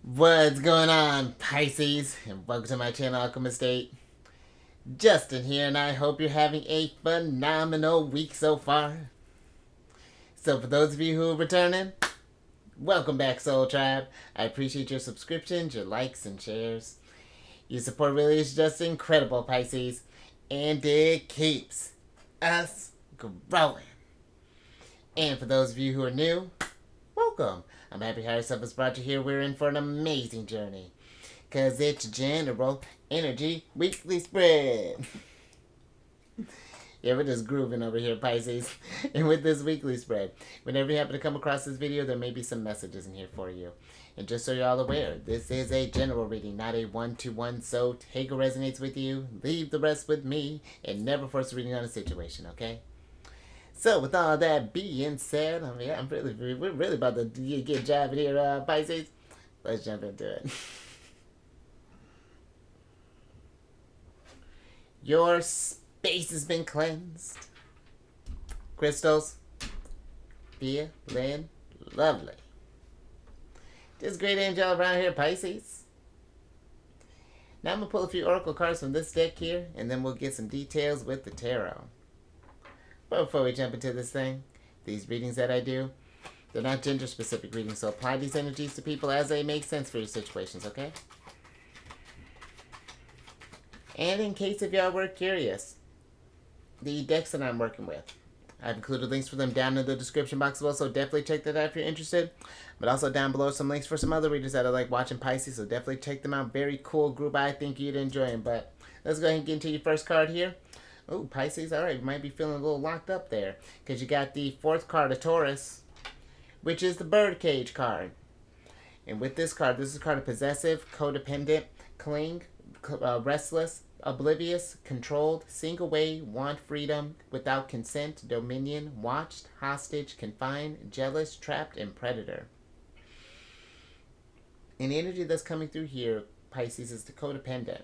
What's going on, Pisces? And welcome to my channel, Alchemist. Justin here, and I hope you're having a phenomenal week so far. So, for those of you who are returning, welcome back, Soul Tribe. I appreciate your subscriptions, your likes, and shares. Your support really is just incredible, Pisces, and it keeps us growing. And for those of you who are new, welcome. I'm happy Higher Self has brought you here. We're in for an amazing journey. Because it's General Energy Weekly Spread. Yeah, we're just grooving over here, Pisces. And with this weekly spread, whenever you happen to come across this video, there may be some messages in here for you. And just so you're all aware, this is a general reading, not a one-to-one, so take what resonates with you, leave the rest with me, and never force a reading on a situation, okay? So with all that being said, we're really about to get jabbing here, Pisces. Let's jump into it. Your space has been cleansed. Crystals, feeling lovely. Just great angel around here, Pisces. Now I'm going to pull a few oracle cards from this deck here, and then we'll get some details with the tarot. But before we jump into this thing, these readings that I do, they're not gender-specific readings, so apply these energies to people as they make sense for your situations, okay? And in case if y'all were curious, the decks that I'm working with, I've included links for them down in the description box as well, so definitely check that out if you're interested. But also down below some links for some other readers that are like watching Pisces, so definitely check them out. Very cool group. I think you'd enjoy them. But let's go ahead and get into your first card here. Oh, Pisces, all right, you might be feeling a little locked up there because you got the fourth card of Taurus, which is the birdcage card. And with this card, this is a card of possessive, codependent, cling, restless, oblivious, controlled, single way, want freedom, without consent, dominion, watched, hostage, confined, jealous, trapped, and predator. And the energy that's coming through here, Pisces, is the codependent.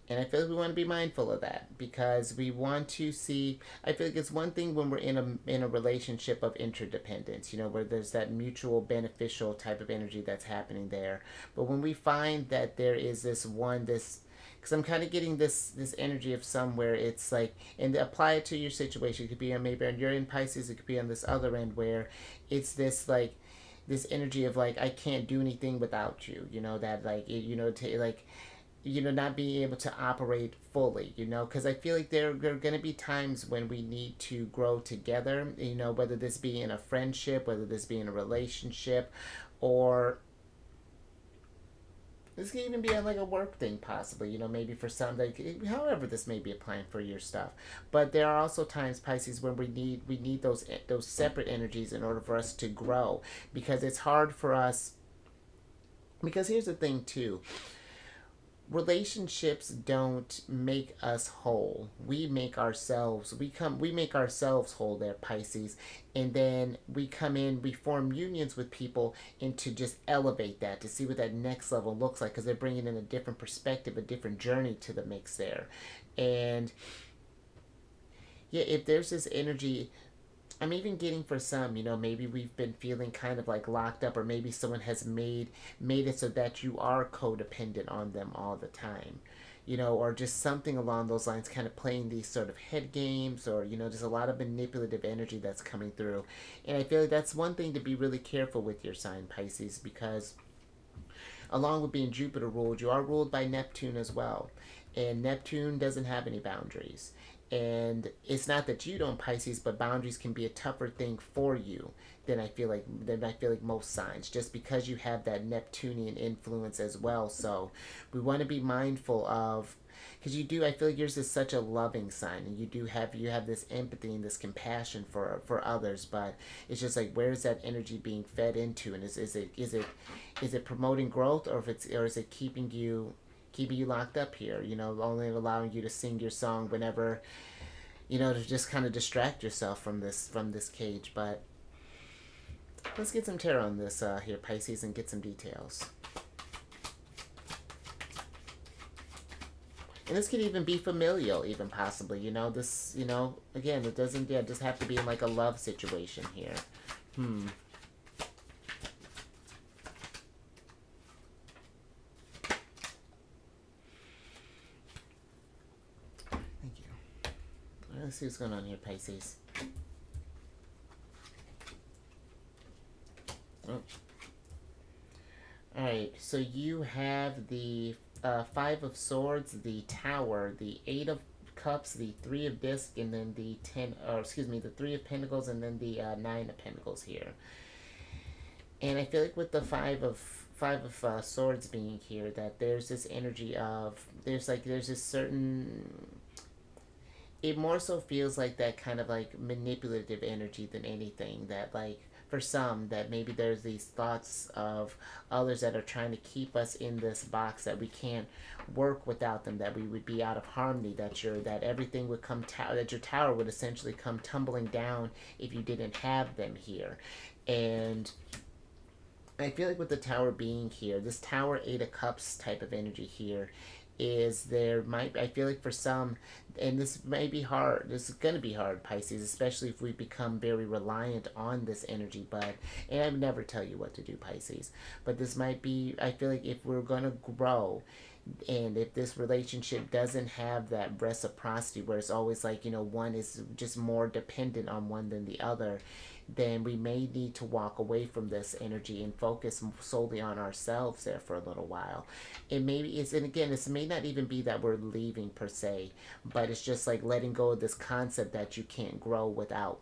And I feel like we want to be mindful of that because we want to see. I feel like it's one thing when we're in a relationship of interdependence, you know, where there's that mutual beneficial type of energy that's happening there. But when we find that there is this because I'm kind of getting this energy of somewhere it's like, and apply it to your situation. It could be on maybe on your end, Pisces. It could be on this other end where it's this like this energy of like I can't do anything without you. You know that like not being able to operate fully, because I feel like there are going to be times when we need to grow together, whether this be in a friendship, whether this be in a relationship, or this can even be on like a work thing possibly, maybe for some, like, however this may be applying for your stuff. But there are also times, Pisces, when we need those separate energies in order for us to grow, because it's hard for us, because here's the thing too, relationships don't make us whole. We make ourselves whole there, Pisces. And then we come in, we form unions with people and to just elevate that, to see what that next level looks like, because they're bringing in a different perspective, a different journey to the mix there. And yeah, if there's this energy, I'm even getting for some, maybe we've been feeling kind of like locked up, or maybe someone has made it so that you are codependent on them all the time, or just something along those lines, kind of playing these sort of head games, or, just a lot of manipulative energy that's coming through. And I feel like that's one thing to be really careful with your sign, Pisces, because along with being Jupiter ruled, you are ruled by Neptune as well. And Neptune doesn't have any boundaries. And it's not that you don't, Pisces, but boundaries can be a tougher thing for you than I feel like most signs, just because you have that Neptunian influence as well. So we want to be mindful of, because I feel like yours is such a loving sign, and you have this empathy and this compassion for others, but it's just like, where is that energy being fed into, and is it promoting growth, or is it keeping you locked up here, only allowing you to sing your song whenever, to just kind of distract yourself from this cage. But let's get some tarot on this here, Pisces, and get some details. And this could even be familial, even possibly, this, again, it doesn't just have to be in like a love situation here. Let's see what's going on here, Pisces. Oh. Alright, so you have the Five of Swords, the Tower, the Eight of Cups, the Three of Discs, and then the the Three of Pentacles, and then the Nine of Pentacles here. And I feel like with the Five of Swords being here, that there's this energy of there's this certain. It more so feels like that kind of like manipulative energy than anything. That like for some that maybe there's these thoughts of others that are trying to keep us in this box, that we can't work without them, that we would be out of harmony, that everything would that your tower would essentially come tumbling down if you didn't have them here. And I feel like with the tower being here, this Tower Eight of Cups type of energy here, is there might I feel like for some, and this may be hard, this is going to be hard, Pisces, especially if we become very reliant on this energy. But and I would never tell you what to do, Pisces, but this might be, I feel like if we're going to grow, and if this relationship doesn't have that reciprocity where it's always like, one is just more dependent on one than the other, then we may need to walk away from this energy and focus solely on ourselves there for a little while. It maybe is, and again, this may not even be that we're leaving per se, but it's just like letting go of this concept that you can't grow without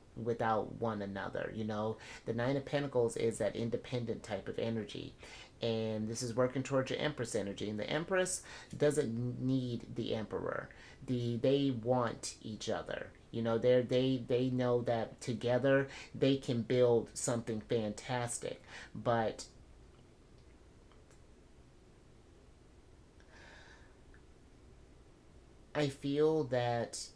one another. The Nine of Pentacles is that independent type of energy. And this is working towards your Empress energy. And the Empress doesn't need the Emperor. They want each other. They know that together they can build something fantastic. But I feel that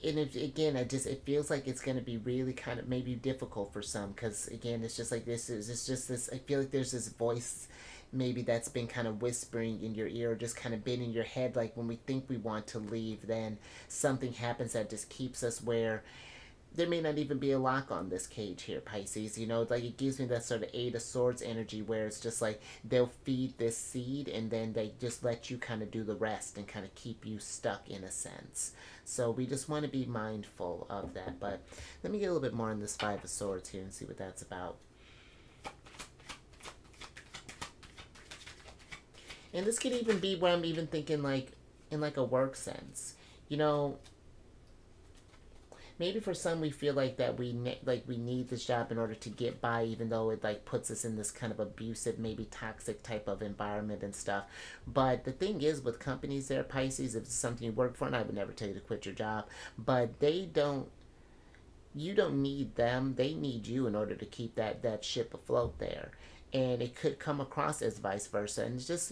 and again, it feels like it's going to be really kind of maybe difficult for some, because again, it's just like it's just this, I feel like there's this voice maybe that's been kind of whispering in your ear, just kind of been in your head, like when we think we want to leave, then something happens that just keeps us where there may not even be a lock on this cage here, Pisces. Like it gives me that sort of Eight of Swords energy where it's just like they'll feed this seed and then they just let you kind of do the rest and kind of keep you stuck in a sense. So we just want to be mindful of that. But let me get a little bit more on this Five of Swords here and see what that's about. And this could even be where I'm even thinking like in like a work sense. Maybe for some we feel like that we need this job in order to get by, even though it like puts us in this kind of abusive, maybe toxic type of environment and stuff. But the thing is with companies there, Pisces, if it's something you work for, and I would never tell you to quit your job, but you don't need them, they need you in order to keep that ship afloat there. And it could come across as vice versa, and just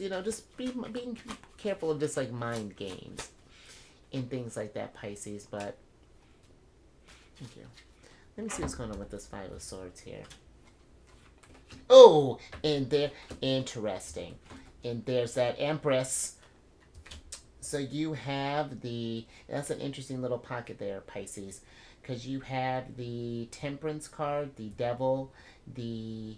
being careful of just like mind games and things like that, Pisces. But thank you. Let me see what's going on with this Five of Swords here. Oh, and they're interesting. And there's that Empress. So you have that's an interesting little pocket there, Pisces. Because you have the Temperance card, the Devil, the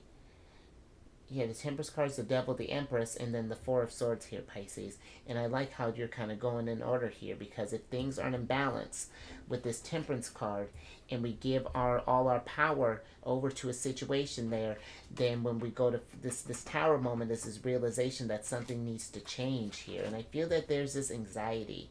Temperance card's the Devil, the Empress, and then the Four of Swords here, Pisces. And I like how you're kind of going in order here, because if things aren't in balance with this Temperance card, and we give all our power over to a situation there, then when we go to this Tower moment, this is realization that something needs to change here. And I feel that there's this anxiety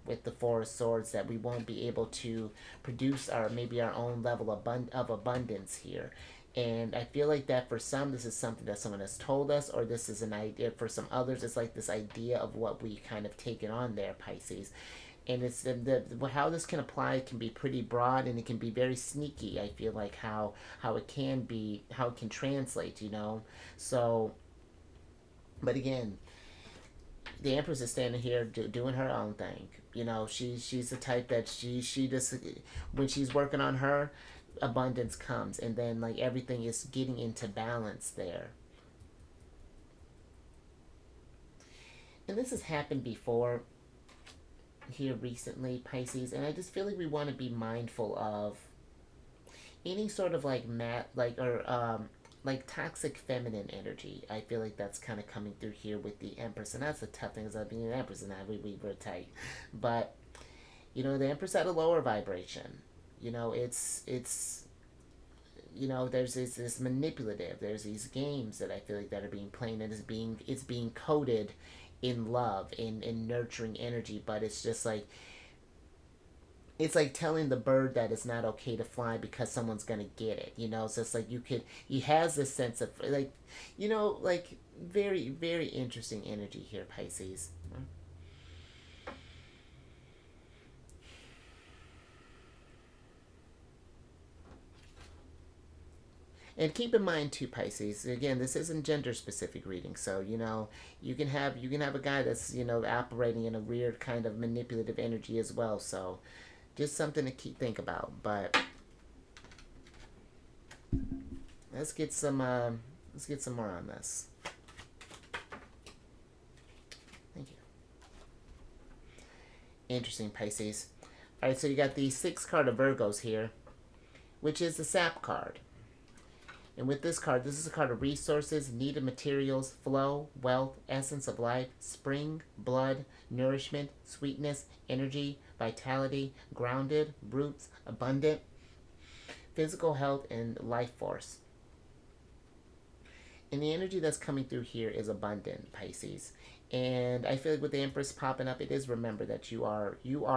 with the Four of Swords that we won't be able to produce our own level of abundance here. And I feel like that for some, this is something that someone has told us, or this is an idea. For some others, it's like this idea of what we kind of taken on there, Pisces. And it's how this can apply can be pretty broad, and it can be very sneaky. I feel like how it can be, how it can translate, So, but again, the Empress is standing here doing her own thing. She's the type that she just, when she's working on her, abundance comes, and then like everything is getting into balance there. And this has happened before here recently, Pisces, and I just feel like we want to be mindful of any sort of like like toxic feminine energy. I feel like that's kind of coming through here with the Empress, and that's the tough thing is that being an Empress and that we were tight, but the Empress had a lower vibration. It's there's this manipulative. There's these games that I feel like that are being played, and it's being coded in love, in nurturing energy, but it's like telling the bird that it's not okay to fly because someone's gonna get it. It's just like he has this sense of like very, very interesting energy here, Pisces. And keep in mind too, Pisces. Again, this isn't gender specific reading, so you can have a guy that's operating in a weird kind of manipulative energy as well. So just something to think about. But let's get some more on this. Thank you. Interesting, Pisces. All right, so you got the 6th card of Virgos here, which is the Sap card. And with this card, this is a card of resources, needed materials, flow, wealth, essence of life, spring, blood, nourishment, sweetness, energy, vitality, grounded, roots, abundant, physical health, and life force. And the energy that's coming through here is abundant, Pisces. And I feel like with the Empress popping up, it is remember that you are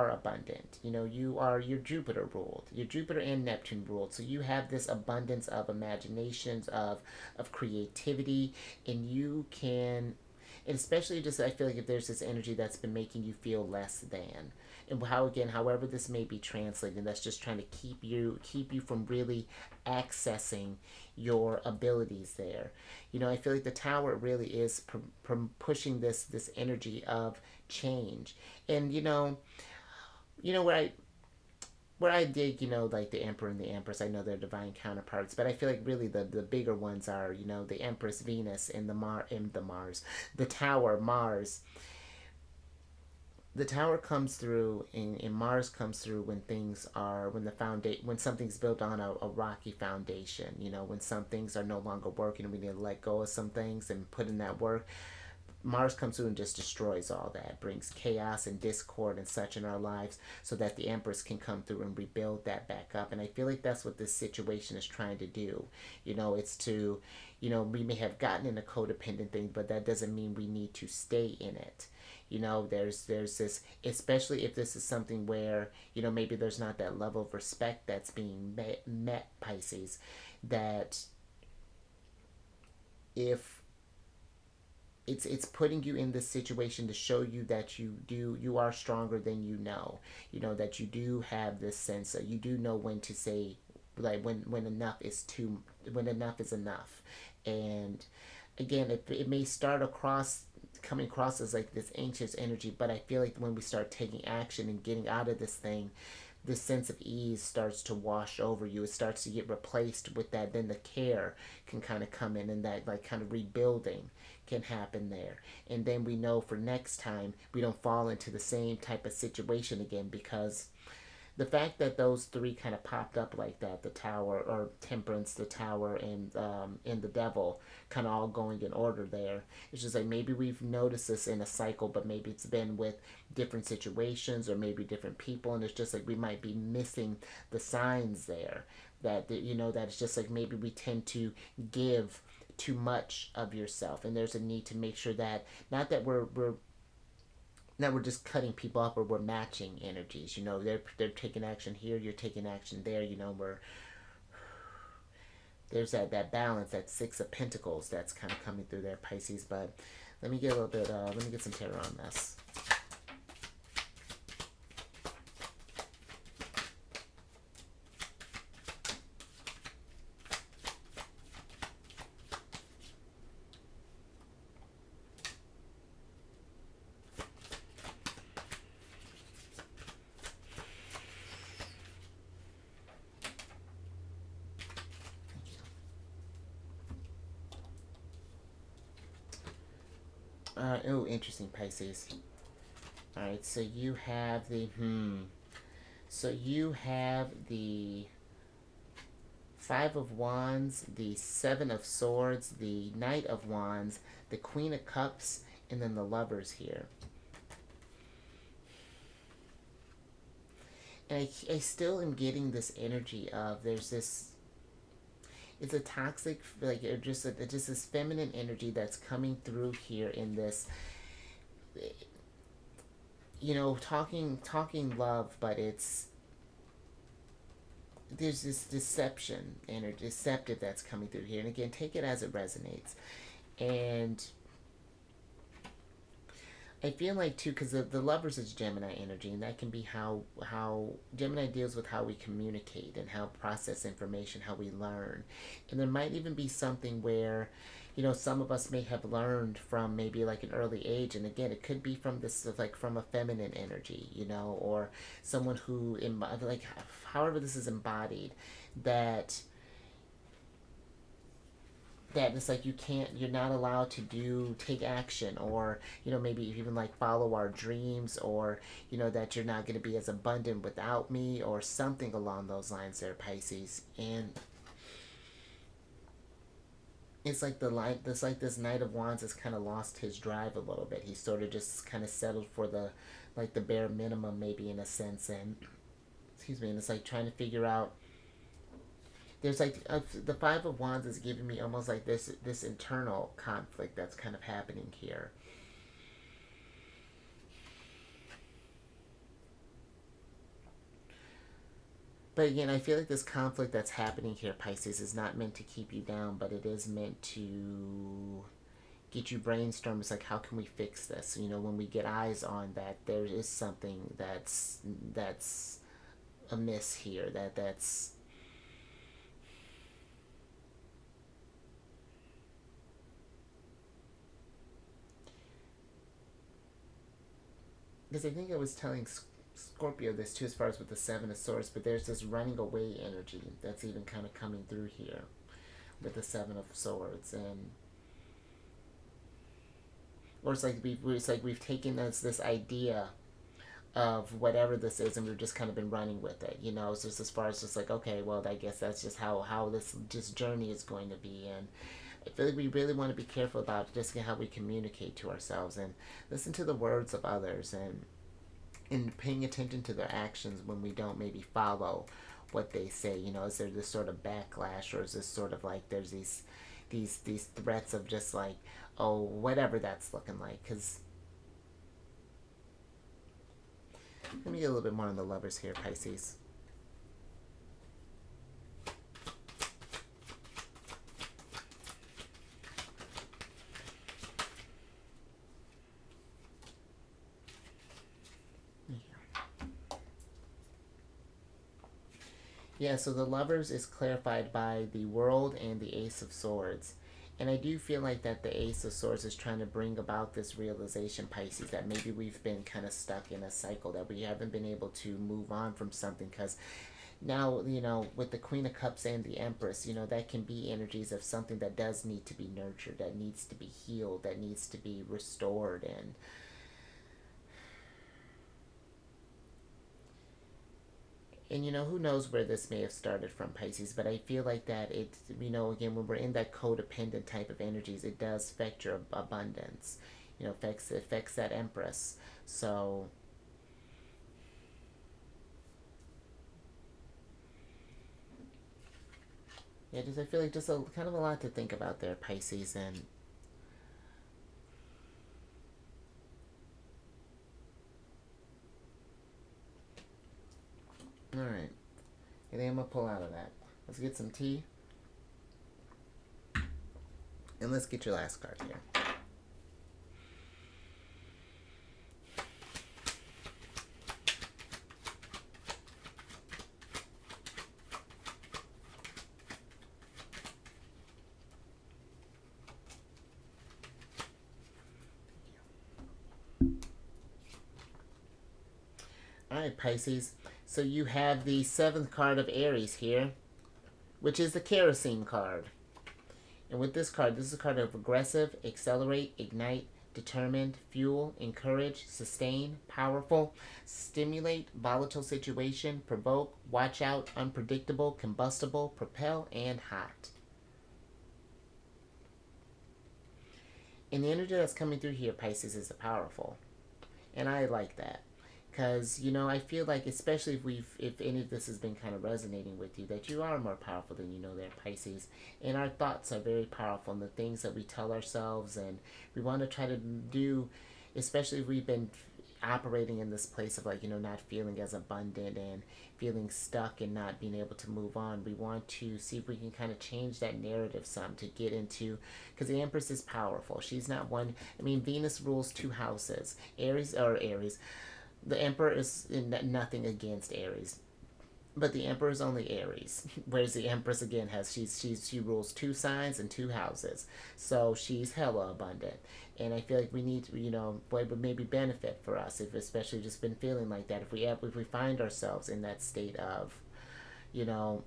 abundant. You're Jupiter ruled. You're Jupiter and Neptune ruled. So you have this abundance of imaginations, of creativity, and you can, and especially just I feel like if there's this energy that's been making you feel less than, and however this may be translated, that's just trying to keep you from really accessing your abilities there. I feel like the Tower really is pushing this energy of change, and where I dig, like the Emperor and the Empress, I know they're divine counterparts, but I feel like really the bigger ones are, the Empress Venus and the Tower Mars. The Tower comes through and Mars comes through when things are when something's built on a rocky foundation. When some things are no longer working, we need to let go of some things and put in that work. Mars comes through and just destroys all that, brings chaos and discord and such in our lives, so that the Empress can come through and rebuild that back up. And I feel like that's what this situation is trying to do. It's to, we may have gotten in a codependent thing, but that doesn't mean we need to stay in it. There's this, especially if this is something where maybe there's not that level of respect that's being met, Pisces. That if it's putting you in this situation to show you that you are stronger than that you do have this sense that you do know when to say, like, when enough is enough. And again, it may start coming across as like this anxious energy, but I feel like when we start taking action and getting out of this thing, this sense of ease starts to wash over you. It starts to get replaced with that. Then the care can kind of come in, and that like kind of rebuilding can happen there. And then we know for next time we don't fall into the same type of situation again, because the fact that those three kind of popped up like that, the Tower or Temperance, the Tower, and the Devil, kind of all going in order there. It's just like maybe we've noticed this in a cycle, but maybe it's been with different situations or maybe different people, and it's just like we might be missing the signs there. That it's just like maybe we tend to give too much of yourself, and there's a need to make sure that not that we're just cutting people up, or we're matching energies. They're taking action here, you're taking action there. There's that balance, that 6 of Pentacles that's kind of coming through there, Pisces. But let me get a little bit. Let me get some tarot on this. Oh, interesting, Pisces. All right, so you have the Five of Wands, the Seven of Swords, the Knight of Wands, the Queen of Cups, and then the Lovers here. And I still am getting this energy of there's this, it's a toxic, like, or just this feminine energy that's coming through here in this, you know, talking love, but it's, there's this deception and deceptive that's coming through here. And again, take it as it resonates. And I feel like too, because the Lovers is Gemini energy, and that can be how Gemini deals with how we communicate and how process information, how we learn. And there might even be something where, you know, some of us may have learned from maybe like an early age, and again, it could be from this, like, from a feminine energy, you know, or someone who like, however this is embodied, that it's like you're not allowed to take action, or, you know, maybe even like follow our dreams, or, you know, that you're not going to be as abundant without me, or something along those lines there, Pisces. And it's like this Knight of Wands has kind of lost his drive a little bit. He sort of just kind of settled for the, like, the bare minimum, maybe, in a sense. And excuse me, and it's like trying to figure out, there's like, the Five of Wands is giving me almost like this internal conflict that's kind of happening here. But again, I feel like this conflict that's happening here, Pisces, is not meant to keep you down, but it is meant to get you brainstorm. It's like, how can we fix this? You know, when we get eyes on that there is something that's amiss here, that's because I think I was telling Scorpio this too, as far as with the Seven of Swords, but there's this running away energy that's even kind of coming through here with the Seven of Swords. And or it's like we've taken this idea of whatever this is, and we've just kind of been running with it, you know. It's just as far as just like, okay, well, I guess that's just how this just journey is going to be. And I feel like we really want to be careful about just how we communicate to ourselves, and listen to the words of others, and paying attention to their actions when we don't maybe follow what they say. You know, is there this sort of backlash, or is this sort of like there's these threats of just like, oh, whatever that's looking like? Because let me get a little bit more on the Lovers here, Pisces. Yeah, so the Lovers is clarified by the World and the Ace of Swords. And I do feel like that the Ace of Swords is trying to bring about this realization, Pisces, that maybe we've been kind of stuck in a cycle, that we haven't been able to move on from something. Because now, you know, with the Queen of Cups and the Empress, you know, that can be energies of something that does need to be nurtured, that needs to be healed, that needs to be restored. And you know, who knows where this may have started from, Pisces, but I feel like that it, you know, again, when we're in that codependent type of energies, it does affect your abundance. You know, affects that Empress. So yeah, just I feel like just a kind of a lot to think about there, Pisces. And all right, I think I'm gonna pull out of that. Let's get some tea, and let's get your last card here. All right, Pisces. So you have the seventh card of Aries here, which is the kerosene card. And with this card, this is a card of aggressive, accelerate, ignite, determined, fuel, encourage, sustain, powerful, stimulate, volatile situation, provoke, watch out, unpredictable, combustible, propel, and hot. And the energy that's coming through here, Pisces, is powerful. And I like that. Because, I feel like, especially if any of this has been kind of resonating with you, that you are more powerful than you know there, Pisces. And our thoughts are very powerful, and the things that we tell ourselves, and we want to try to do, especially if we've been operating in this place of, like, not feeling as abundant and feeling stuck and not being able to move on. We want to see if we can kind of change that narrative some to get into, because the Empress is powerful. She's not one. I mean, Venus rules two houses. Aries, the Emperor is nothing against Aries, but the Emperor is only Aries, whereas the Empress again has she rules two signs and two houses, so she's hella abundant. And I feel like we need to, what would maybe benefit for us, if especially just been feeling like that, if we find ourselves in that state of, you know,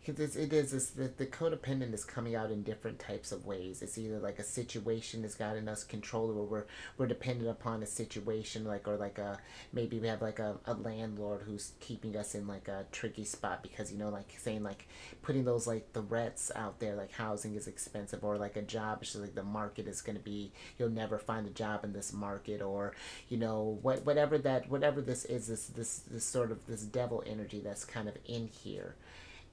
because the codependent is coming out in different types of ways. It's either like a situation has gotten us control, or we're dependent upon a situation, like, or like a, maybe we have like a landlord who's keeping us in like a tricky spot, because like saying, like, putting those like threats out there, like housing is expensive, or like a job, it's just like the market is going to be, you'll never find a job in this market, or whatever this is, this sort of this devil energy that's kind of in here.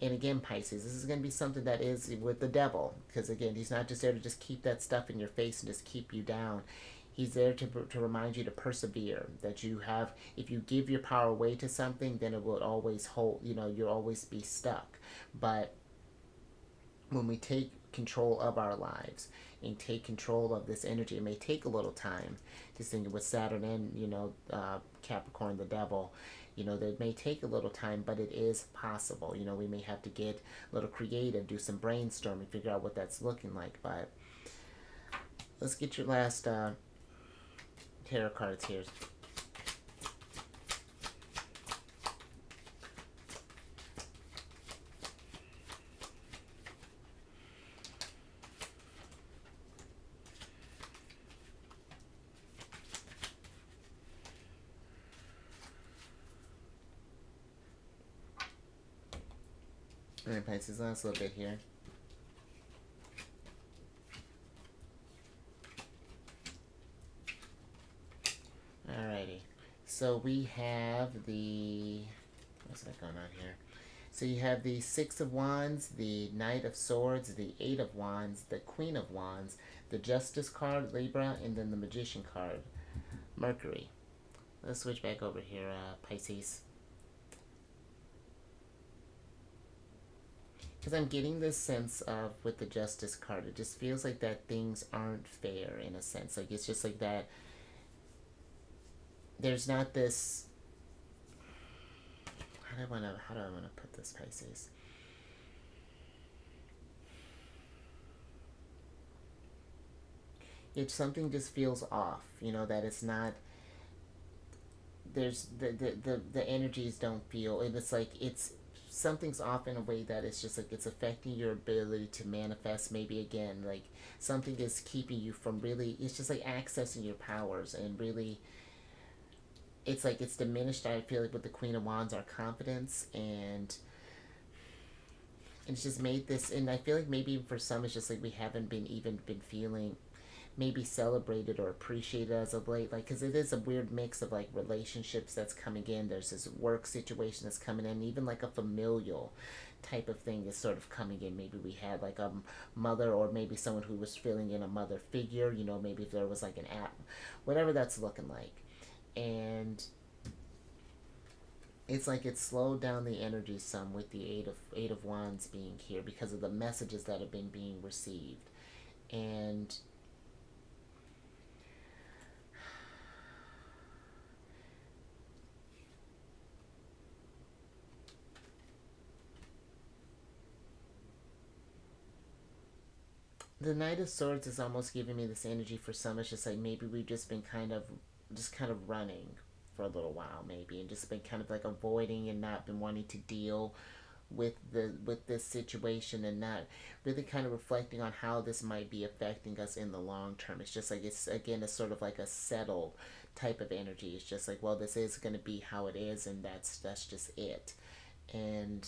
And again, Pisces, this is going to be something that is with the devil, because again, he's not just there to just keep that stuff in your face and just keep you down. He's there to remind you to persevere, that you have, if you give your power away to something, then it will always hold, you'll always be stuck. But when we take control of our lives and take control of this energy, it may take a little time. Just thinking with Saturn and, Capricorn, the devil, that may take a little time, but it is possible. We may have to get a little creative, do some brainstorming, figure out what that's looking like. But let's get your last tarot cards here. Alright, Pisces, last little bit here. Alrighty. So we have what's that going on here? So you have the Six of Wands, the Knight of Swords, the Eight of Wands, the Queen of Wands, the Justice card, Libra, and then the Magician card, Mercury. Let's switch back over here, Pisces. Because I'm getting this sense of, with the Justice card, it just feels like that things aren't fair, in a sense. Like, it's just like that there's not this, how do I want to put this, Pisces? If something just feels off, that it's not, there's the energies don't feel, and it's like it's something's off in a way that it's just like it's affecting your ability to manifest. Maybe again, like something is keeping you from really, it's just like accessing your powers, and really it's like it's diminished. I feel like with the Queen of Wands, our confidence, and it's just made this, and I feel like maybe for some it's just like we haven't been feeling maybe celebrated or appreciated as of late, like, because it is a weird mix of like relationships that's coming in, there's this work situation that's coming in, even like a familial type of thing is sort of coming in. Maybe we had like a mother, or maybe someone who was filling in a mother figure, maybe if there was like an app, whatever that's looking like. And it's like it slowed down the energy some with the eight of Wands being here, because of the messages that have been being received. And the Knight of Swords is almost giving me this energy for some. It's just like maybe we've just been kind of running for a little while, maybe, and just been kind of like avoiding and not been wanting to deal with this situation, and not really kind of reflecting on how this might be affecting us in the long term. It's just like, it's again, it's sort of like a settled type of energy. It's just like, well, this is going to be how it is, and that's just it. And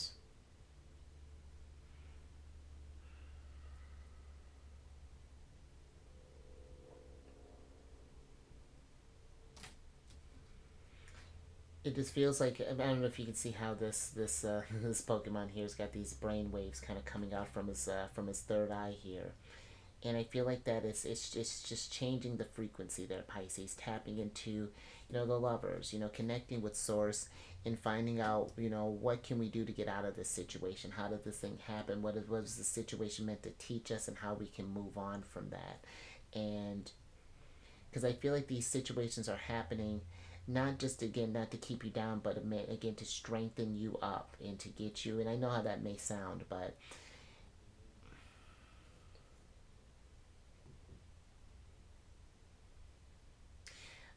it just feels like, I don't know if you can see how this this Pokemon here's got these brain waves kind of coming out from his third eye here. And I feel like that is, it's just changing the frequency there, Pisces, tapping into, the lovers, connecting with source, and finding out, what can we do to get out of this situation? How did this thing happen? What is the situation meant to teach us, and how we can move on from that? And because I feel like these situations are happening not just, again, not to keep you down, but again to strengthen you up and to get you. And I know how that may sound, but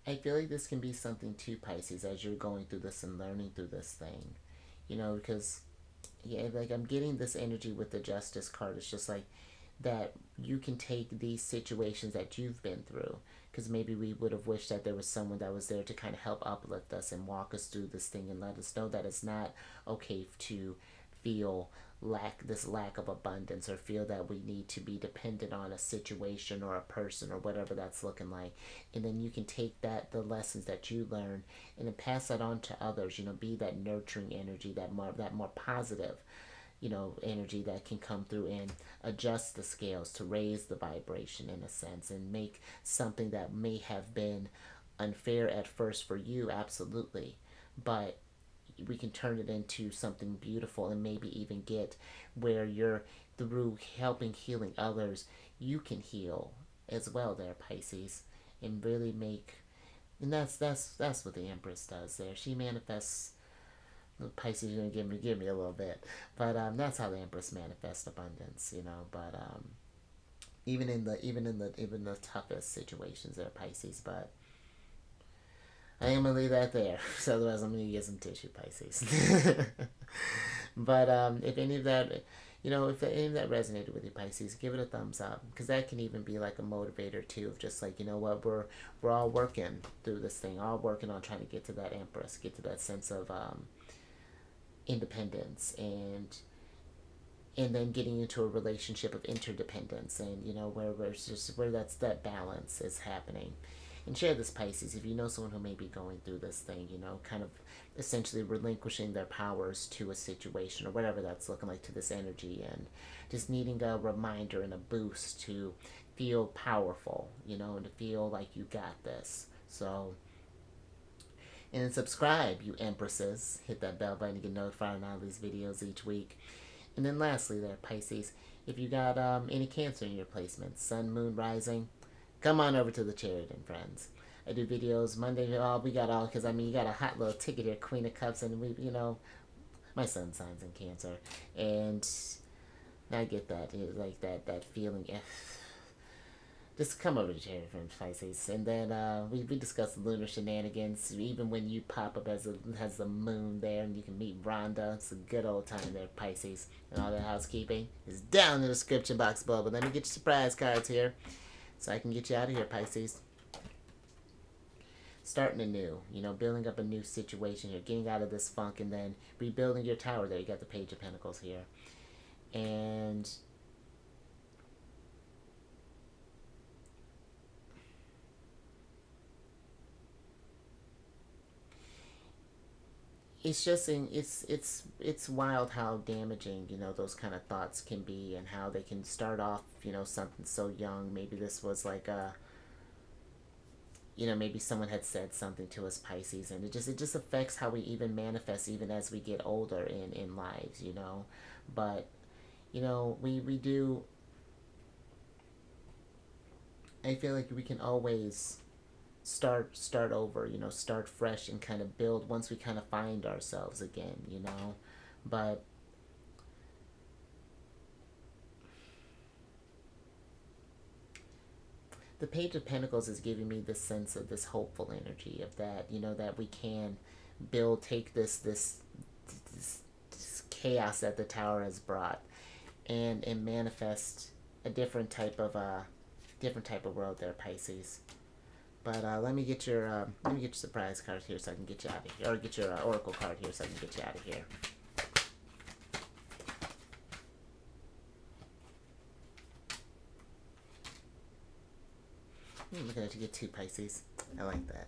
I feel like this can be something too, Pisces, as you're going through this and learning through this thing. Because, yeah, like I'm getting this energy with the Justice card. It's just like that you can take these situations that you've been through, because maybe we would have wished that there was someone that was there to kind of help uplift us and walk us through this thing, and let us know that it's not okay to feel lack of abundance, or feel that we need to be dependent on a situation or a person or whatever that's looking like. And then you can take the lessons that you learn, and then pass that on to others. Be that nurturing energy, that more positive, energy that can come through and adjust the scales to raise the vibration in a sense, and make something that may have been unfair at first for you, absolutely, but we can turn it into something beautiful, and maybe even get where you're, through helping healing others, you can heal as well there, Pisces, and really make. And that's what the Empress does there. She manifests. Pisces, you're gonna give me a little bit, but that's how the Empress manifests abundance, But even the toughest situations, there, Pisces. But I am gonna leave that there, so otherwise I'm gonna get some tissue, Pisces. But if any of that, if any of that resonated with you, Pisces, give it a thumbs up, because that can even be like a motivator too, of just like, what, we're all working through this thing, all working on trying to get to that Empress, get to that sense of independence, and then getting into a relationship of interdependence, and where that's that balance is happening. And share this, Pisces, if you know someone who may be going through this thing, kind of essentially relinquishing their powers to a situation, or whatever that's looking like, to this energy, and just needing a reminder and a boost to feel powerful, and to feel like you got this. So, and then subscribe, you empresses. Hit that bell button to get notified on all these videos each week. And then lastly there, Pisces, if you got any Cancer in your placements, Sun, Moon, Rising, come on over to the Sheridan, friends. I do videos Monday. We got all, because you got a hot little ticket here, Queen of Cups, and my sun signs in Cancer, and I get that, like that feeling. Just come over to Cherry from Pisces, and then we discuss the lunar shenanigans. Even when you pop up as the moon there, and you can meet Rhonda. It's a good old time there, Pisces. And all that housekeeping is down in the description box below. But let me get your surprise cards here, so I can get you out of here, Pisces. Starting anew, building up a new situation here, getting out of this funk, and then rebuilding your tower there. You got the Page of Pentacles here, and it's just it's wild how damaging, those kind of thoughts can be, and how they can start off, something so young. Maybe this was like a, maybe someone had said something to us, Pisces, and it just affects how we even manifest, even as we get older in lives, but we do. I feel like we can always start over, start fresh, and kind of build once we kind of find ourselves again, but the Page of Pentacles is giving me this sense of this hopeful energy of that, that we can build, take this chaos that the Tower has brought, and manifest a different type of world there, Pisces. But let me get your surprise card here so I can get you out of here, or get your oracle card here so I can get you out of here. Look at that, you get 2 Pisces. I like that.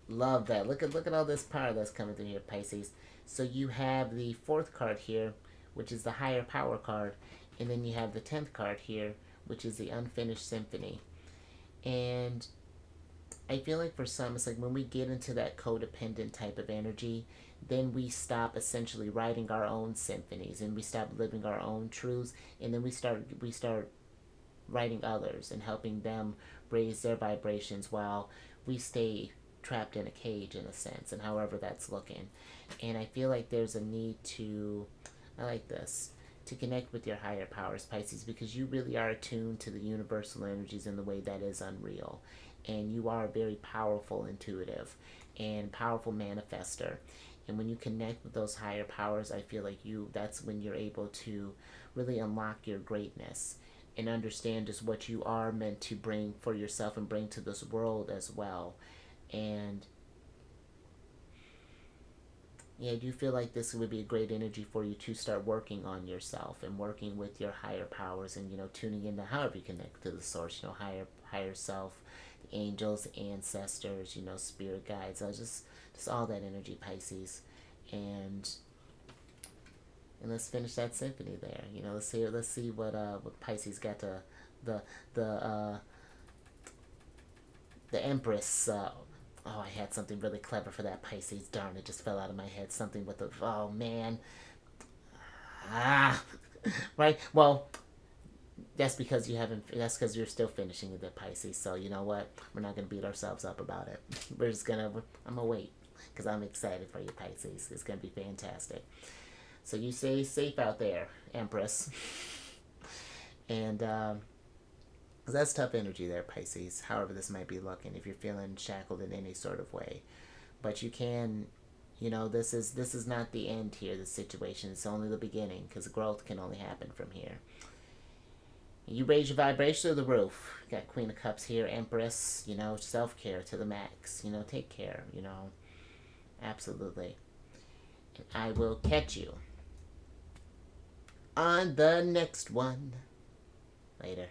Love that. Look at all this power that's coming through here, Pisces. So you have the 4th card here, which is the higher power card, and then you have the 10th card here, which is the unfinished symphony. And I feel like for some, it's like when we get into that codependent type of energy, then we stop essentially writing our own symphonies, and we stop living our own truths, and then we start writing others and helping them raise their vibrations while we stay trapped in a cage, in a sense, and however that's looking. And I feel like there's a need to, I like this, to connect with your higher powers, Pisces, because you really are attuned to the universal energies in the way that is unreal. And you are a very powerful intuitive and powerful manifester. And when you connect with those higher powers, I feel like that's when you're able to really unlock your greatness and understand just what you are meant to bring for yourself and bring to this world as well. And yeah, I do feel like this would be a great energy for you to start working on yourself and working with your higher powers, and tuning into however you connect to the source, higher self, the angels, ancestors, spirit guides, just all that energy, Pisces. And let's finish that symphony there. Let's see what Pisces got to the Empress. Oh, I had something really clever for that, Pisces. Darn, it just fell out of my head. Something with the... Oh, man. Right? Well, that's because you're still finishing the Pisces. So, you know what? We're not going to beat ourselves up about it. I'm going to wait. Because I'm excited for you, Pisces. It's going to be fantastic. So you stay safe out there, Empress. And, that's tough energy there, Pisces, however this might be looking, if you're feeling shackled in any sort of way. But you can, this is not the end here, the situation. It's only the beginning, because growth can only happen from here. You raise your vibration to the roof. You got Queen of Cups here, Empress, self-care to the max. Take care, Absolutely. And I will catch you on the next one. Later.